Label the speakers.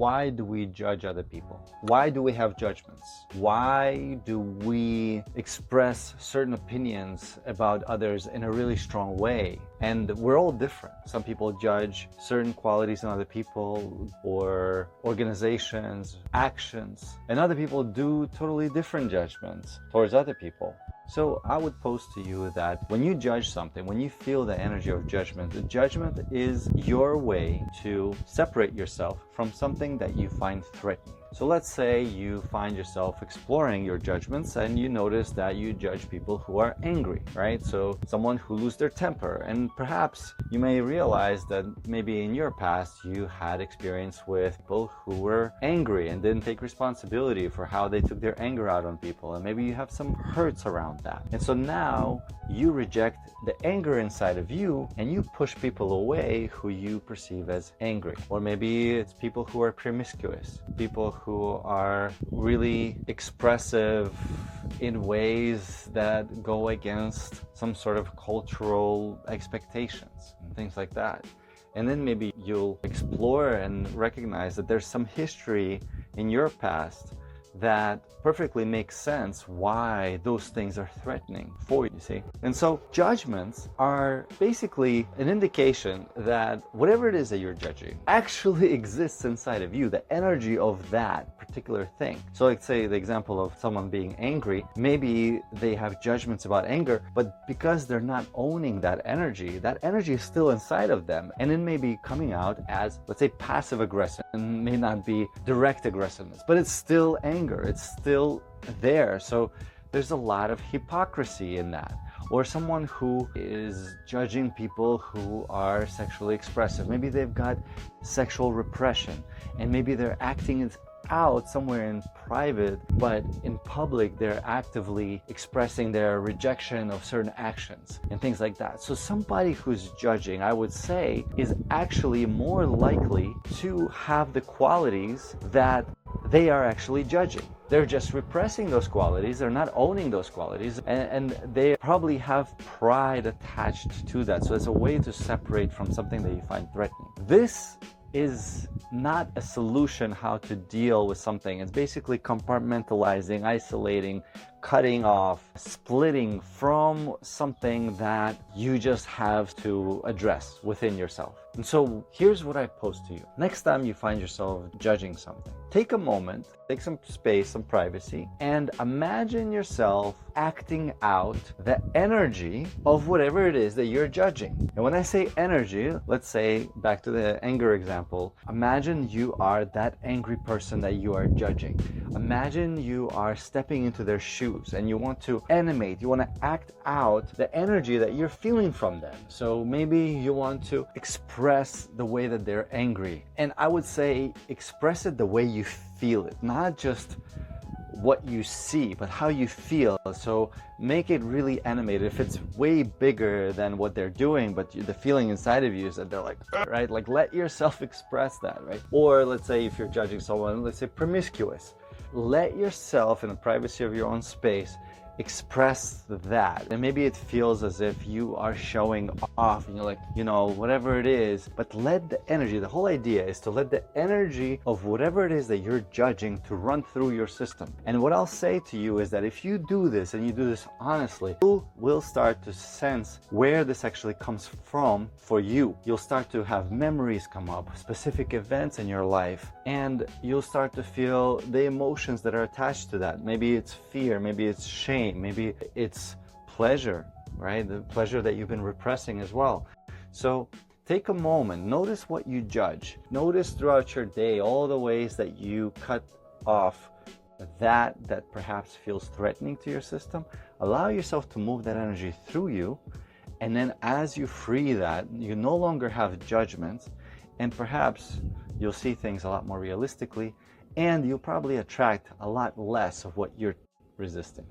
Speaker 1: Why do we judge other people? Why do we have judgments? Why do we express certain opinions about others in a really strong way? And we're all different. Some people judge certain qualities in other people or organizations, actions, and other people do totally different judgments towards other people. So I would pose to you that when you judge something, when you feel the energy of judgment, the judgment is your way to separate yourself from something that you find threatening. So let's say you find yourself exploring your judgments and you notice that you judge people who are angry, right? So someone who loses their temper, and perhaps you may realize that maybe in your past you had experience with people who were angry and didn't take responsibility for how they took their anger out on people, and maybe you have some hurts around that. And so now you reject the anger inside of you and you push people away who you perceive as angry. Or maybe it's people who are promiscuous, people who are really expressive in ways that go against some sort of cultural expectations and things like that. And then maybe you'll explore and recognize that there's some history in your past that perfectly makes sense why those things are threatening for you, see? And so judgments are basically an indication that whatever it is that you're judging actually exists inside of you, the energy of that particular thing. So let's say the example of someone being angry, maybe they have judgments about anger, but because they're not owning that energy is still inside of them, and it may be coming out as, let's say, passive aggression, and may not be direct aggressiveness, but it's still anger, it's still there. So there's a lot of hypocrisy in that. Or someone who is judging people who are sexually expressive, maybe they've got sexual repression and maybe they're acting it out somewhere in private, but in public they're actively expressing their rejection of certain actions and things like that. So somebody who's judging, I would say, is actually more likely to have the qualities that they are actually judging. They're just repressing those qualities, they're not owning those qualities, and they probably have pride attached to that. So it's a way to separate from something that you find threatening. This is not a solution how to deal with something. It's basically compartmentalizing, isolating, cutting off, splitting from something that you just have to address within yourself. And so here's what I pose to you. Next time you find yourself judging something, take a moment, take some space, some privacy, and imagine yourself acting out the energy of whatever it is that you're judging. And when I say energy, let's say back to the anger example, imagine you are that angry person that you are judging. Imagine you are stepping into their shoes and you want to animate, you want to act out the energy that you're feeling from them. So maybe you want to express the way that they're angry. And I would say express it the way you feel it, not just what you see, but how you feel. So make it really animated. If it's way bigger than what they're doing, but the feeling inside of you is that they're like, right? Like let yourself express that, right? Or let's say if you're judging someone, let's say promiscuous, let yourself in the privacy of your own space express that. And maybe it feels as if you are showing off and you're like, you know, whatever it is, but let the energy, the whole idea is to let the energy of whatever it is that you're judging to run through your system. And what I'll say to you is that if you do this and you do this honestly, you will start to sense where this actually comes from for you. You'll start to have memories come up, specific events in your life, and you'll start to feel the emotions that are attached to that. Maybe it's fear, maybe it's shame, maybe it's pleasure, right? The pleasure that you've been repressing as well. So take a moment, notice what you judge. Notice throughout your day all the ways that you cut off that perhaps feels threatening to your system. Allow yourself to move that energy through you. And then as you free that, you no longer have judgments, and perhaps you'll see things a lot more realistically, and you'll probably attract a lot less of what you're resisting.